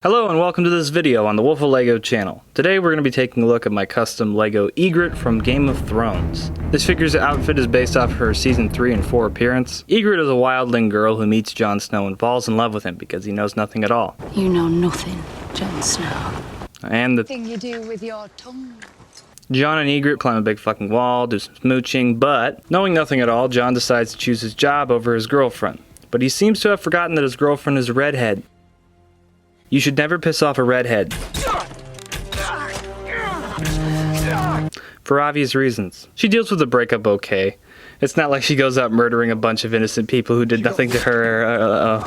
Hello and welcome to this video on the Wolf of Lego channel. Today we're going to be taking a look at my custom Lego Ygritte from Game of Thrones. This figure's outfit is based off her season 3 and 4 appearance. Ygritte is a wildling girl who meets Jon Snow and falls in love with him because he knows nothing at all. You know nothing, Jon Snow. And the thing you do with your tongue. Jon and Ygritte climb a big fucking wall, do some smooching, but knowing nothing at all, Jon decides to choose his job over his girlfriend. But he seems to have forgotten that his girlfriend is a redhead. You should never piss off a redhead. For obvious reasons. She deals with the breakup okay. It's not like she goes out murdering a bunch of innocent people who did nothing to her.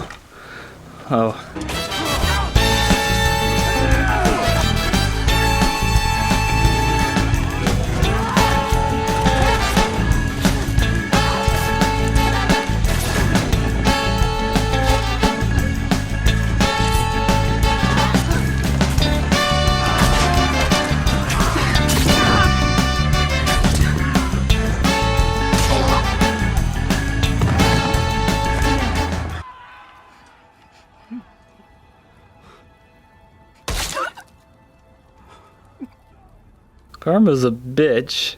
Karma's a bitch.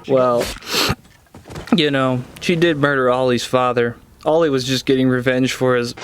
Well, you know, she did murder Ollie's father. Ollie was just getting revenge for his...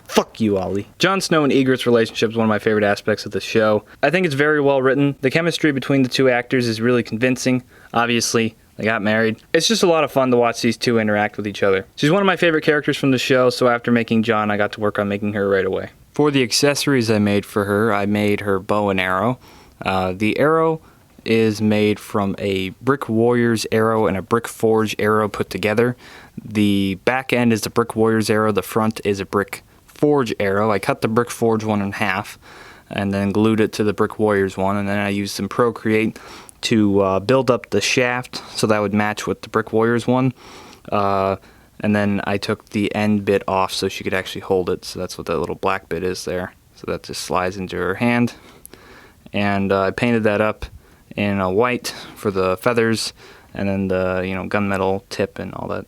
Fuck you, Ollie. Jon Snow and Ygritte's relationship is one of my favorite aspects of the show. I think it's very well written. The chemistry between the two actors is really convincing. Obviously, they got married. It's just a lot of fun to watch these two interact with each other. She's one of my favorite characters from the show, so after making Jon, I got to work on making her right away. For the accessories I made for her, I made her bow and arrow. The arrow is made from a Brick Warriors arrow and a Brick Forge arrow put together. The back end is the Brick Warriors arrow, the front is a Brick Forge arrow. I cut the Brick Forge one in half and then glued it to the Brick Warriors one, and then I used some Procreate to build up the shaft so that would match with the Brick Warriors one. And then I took the end bit off so she could actually hold it. So that's what that little black bit is there. So that just slides into her hand. And I painted that up in a white for the feathers. And then the gunmetal tip and all that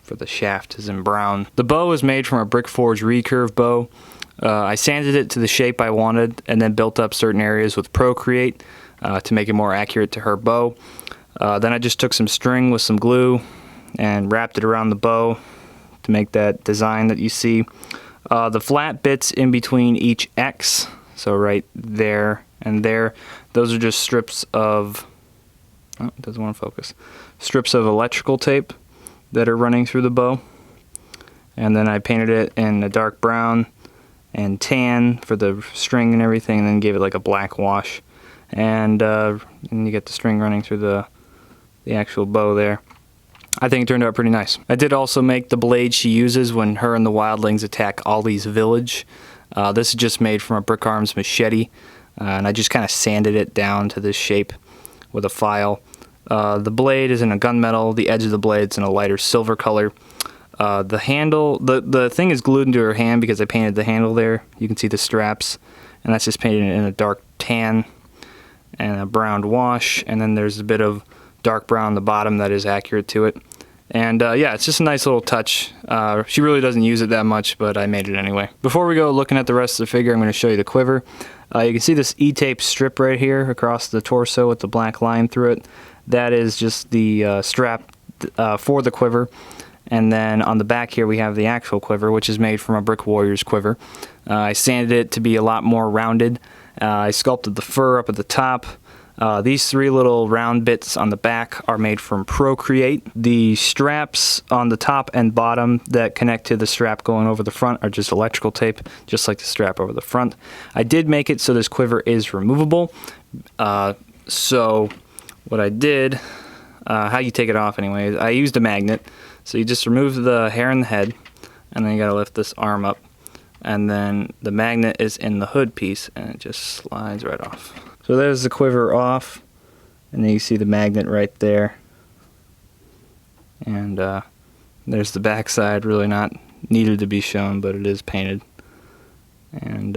for the shaft is in brown. The bow is made from a Brick Forge recurve bow. I sanded it to the shape I wanted and then built up certain areas with Procreate to make it more accurate to her bow. Then I just took some string with some glue and wrapped it around the bow to make that design that you see. The flat bits in between each X, so right there and there, those are just strips of, oh, it doesn't want to focus, strips of electrical tape that are running through the bow. And then I painted it in a dark brown and tan for the string and everything, and then gave it like a black wash. And you get the string running through the actual bow there. I think it turned out pretty nice. I did also make the blade she uses when her and the wildlings attack Ollie's village. This is just made from a Brick Arms machete, and I just kind of sanded it down to this shape with a file. The blade is in a gunmetal, the edge of the blade's in a lighter silver color. The handle, the thing is glued into her hand because I painted the handle there. You can see the straps, and that's just painted in a dark tan and a brown wash, and then there's a bit of dark brown on the bottom that is accurate to it. And yeah, it's just a nice little touch. She really doesn't use it that much, but I made it anyway. Before we go looking at the rest of the figure, I'm going to show you the quiver. You can see this E-tape strip right here across the torso with the black line through it. That is just the strap for the quiver. And then on the back here we have the actual quiver, which is made from a Brick Warriors quiver. I sanded it to be a lot more rounded. I sculpted the fur up at the top. These three little round bits on the back are made from Procreate. The straps on the top and bottom that connect to the strap going over the front are just electrical tape, just like the strap over the front. I did make it so this quiver is removable. So what I did, how you take it off anyway, I used a magnet. So you just remove the hair in the head, and then you gotta lift this arm up. And then the magnet is in the hood piece, and it just slides right off. So there's the quiver off, and then you see the magnet right there. And there's the back side, really not needed to be shown, but it is painted. And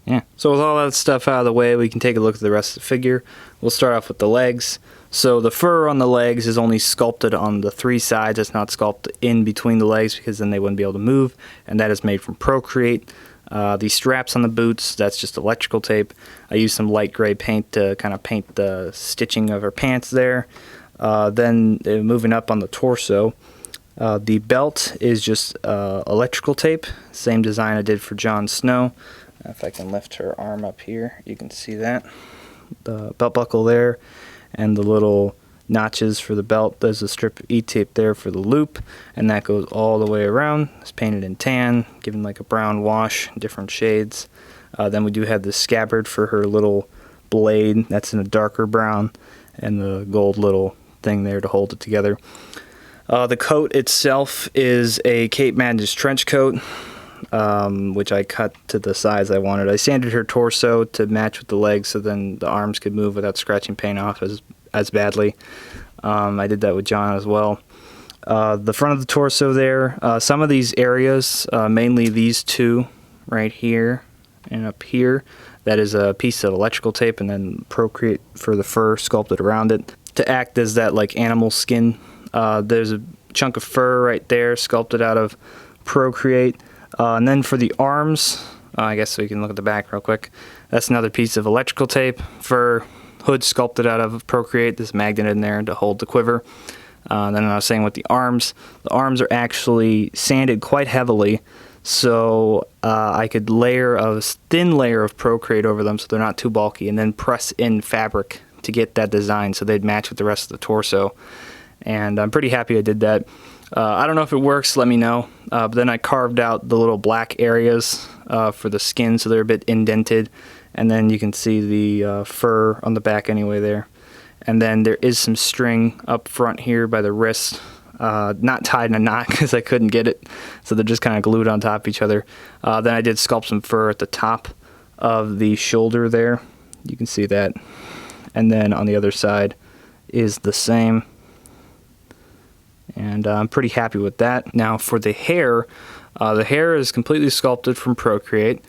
Yeah. So with all that stuff out of the way, we can take a look at the rest of the figure. We'll start off with the legs. So the fur on the legs is only sculpted on the 3 sides. It's not sculpted in between the legs because then they wouldn't be able to move, and that is made from Procreate. The straps on the boots, that's just electrical tape. I used some light gray paint to kind of paint the stitching of her pants there. Then moving up on the torso, the belt is just electrical tape, same design I did for Jon Snow. If I can lift her arm up here, you can see that. The belt buckle there, and the little notches for the belt. There's a strip of E-tape there for the loop, and that goes all the way around. It's painted in tan, given like a brown wash, different shades. Then we do have the scabbard for her little blade. That's in a darker brown, and the gold little thing there to hold it together. The coat itself is a Cape Madness trench coat, which I cut to the size I wanted. I sanded her torso to match with the legs so then the arms could move without scratching paint off as badly. I did that with Jon as well. The front of the torso there, some of these areas, mainly these two right here and up here, that is a piece of electrical tape and then Procreate for the fur sculpted around it to act as that like animal skin. There's a chunk of fur right there sculpted out of Procreate. And then for the arms, I guess we can look at the back real quick. That's another piece of electrical tape. Fur hood sculpted out of Procreate. This magnet in there to hold the quiver. Then I was saying with the arms are actually sanded quite heavily, so I could layer a thin layer of Procreate over them so they're not too bulky, and then press in fabric to get that design so they'd match with the rest of the torso. And I'm pretty happy I did that. I don't know if it works, let me know. But then I carved out the little black areas for the skin so they're a bit indented. And then you can see the fur on the back anyway there. And then there is some string up front here by the wrist. Not tied in a knot because I couldn't get it. So they're just kind of glued on top of each other. Then I did sculpt some fur at the top of the shoulder there. You can see that. And then on the other side is the same. And I'm pretty happy with that. Now for the hair is completely sculpted from Procreate.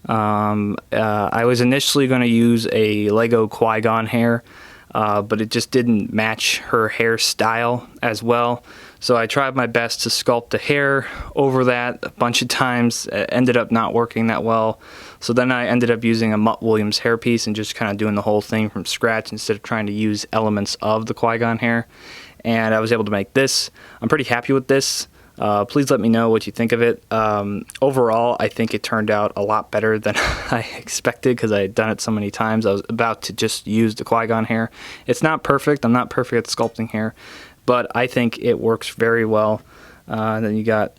I was initially going to use a Lego Qui-Gon hair, but it just didn't match her hairstyle as well. So I tried my best to sculpt the hair over that a bunch of times. It ended up not working that well. So then I ended up using a Mutt Williams hairpiece and just kind of doing the whole thing from scratch instead of trying to use elements of the Qui-Gon hair. And I was able to make this. I'm pretty happy with this. Please let me know what you think of it. Overall, I think it turned out a lot better than I expected because I had done it so many times. I was about to just use the Qui-Gon hair. It's not perfect. I'm not perfect at sculpting hair, but I think it works very well. And then you got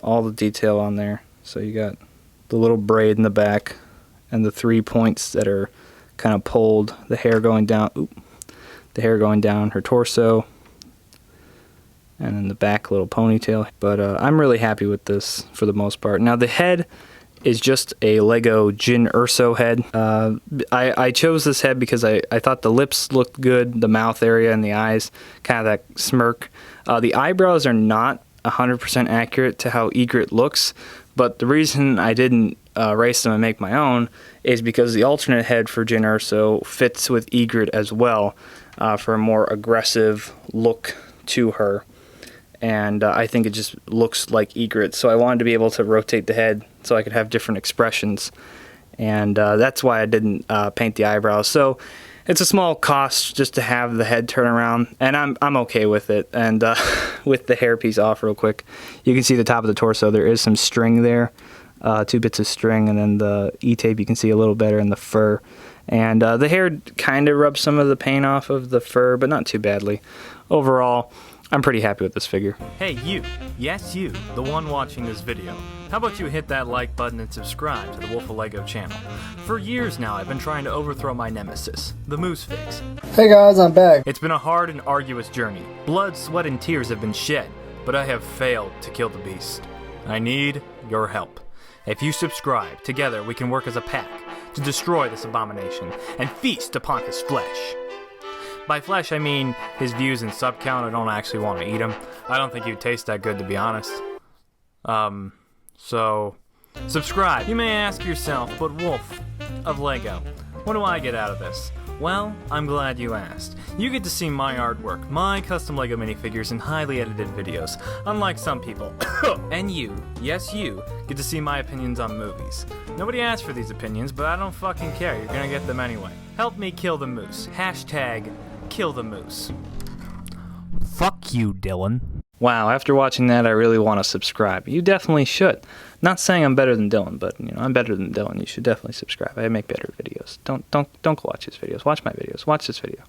all the detail on there. So you got the little braid in the back and the 3 points that are kind of pulled, the hair going down, the hair going down her torso. And then the back little ponytail. But I'm really happy with this for the most part. Now the head is just a Lego Jyn Erso head. I chose this head because I thought the lips looked good, the mouth area and the eyes, kind of that smirk. The eyebrows are not 100% accurate to how Ygritte looks, but the reason I didn't erase them and make my own is because the alternate head for Jyn Erso fits with Ygritte as well for a more aggressive look to her. And I think it just looks like Ygritte, so I wanted to be able to rotate the head so I could have different expressions, and that's why I didn't paint the eyebrows. So it's a small cost just to have the head turn around, and I'm okay with it. And with the hairpiece off real quick, you can see the top of the torso. There is some string there, 2 bits of string, and then the E-tape you can see a little better in the fur. And the hair kind of rubs some of the paint off of the fur, but not too badly. Overall, I'm pretty happy with this figure. Hey you, yes you, the one watching this video. How about you hit that like button and subscribe to the Wolf of Lego channel. For years now I've been trying to overthrow my nemesis, the Moose Fix. Hey guys, I'm back. It's been a hard and arduous journey. Blood, sweat, and tears have been shed, but I have failed to kill the beast. I need your help. If you subscribe, together we can work as a pack to destroy this abomination and feast upon his flesh. By flesh, I mean his views and sub count. I don't actually want to eat him. I don't think he'd taste that good, to be honest. So, Subscribe. You may ask yourself, but Wolf of Lego, what do I get out of this? Well, I'm glad you asked. You get to see my artwork, my custom LEGO minifigures, and highly edited videos, unlike some people. And you, yes you, get to see my opinions on movies. Nobody asked for these opinions, but I don't fucking care, you're gonna get them anyway. Help me kill the moose. Hashtag kill the moose. Fuck you, Dylan. Wow, after watching that, I really want to subscribe. You definitely should. Not saying I'm better than Dylan, but I'm better than Dylan. You should definitely subscribe. I make better videos. Don't go watch his videos. Watch my videos. Watch this video.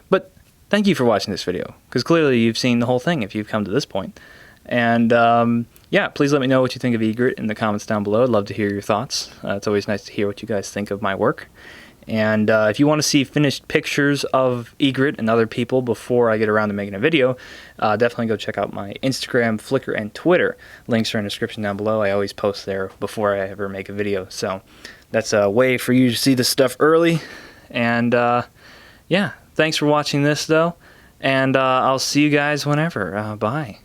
But thank you for watching this video, because clearly you've seen the whole thing if you've come to this point. And yeah, please let me know what you think of Ygritte in the comments down below. I'd love to hear your thoughts. It's always nice to hear what you guys think of my work. And if you want to see finished pictures of Ygritte and other people before I get around to making a video, definitely go check out my Instagram, Flickr, and Twitter. Links are in the description down below. I always post there before I ever make a video. So that's a way for you to see this stuff early. And yeah, thanks for watching this, though. And I'll see you guys whenever. Bye.